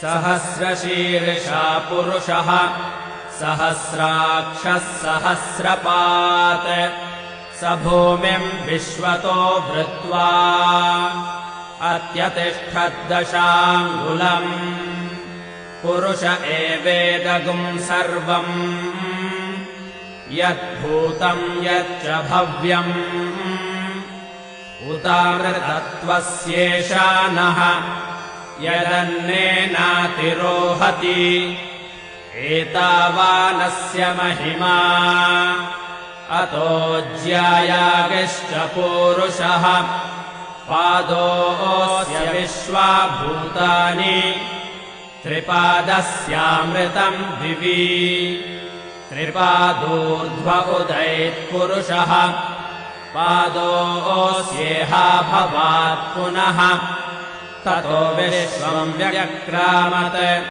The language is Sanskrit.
सहस्रशीर्षा पुरुषः सहस्राक्षः सहस्रपात् स भूमिम् विश्वतो भृत्वा अत्यतिष्ठद्दशाङ्गुलम् पुरुष एवेदगुम् सर्वम् यद्भूतम् यच्च भव्यम् उतामृतत्वस्येषा नः यदन्नेनातिरोहति एतावानस्य महिमा अतो ज्यायागिश्च पूरुषः पादोऽस्य विश्वा भूतानि त्रिपादस्यामृतम् दिवि त्रिपादोर्ध्व उदैत्पुरुषः पादोऽस्येहा भवात् पुनः ततो विश्वम् व्यक्रामत्।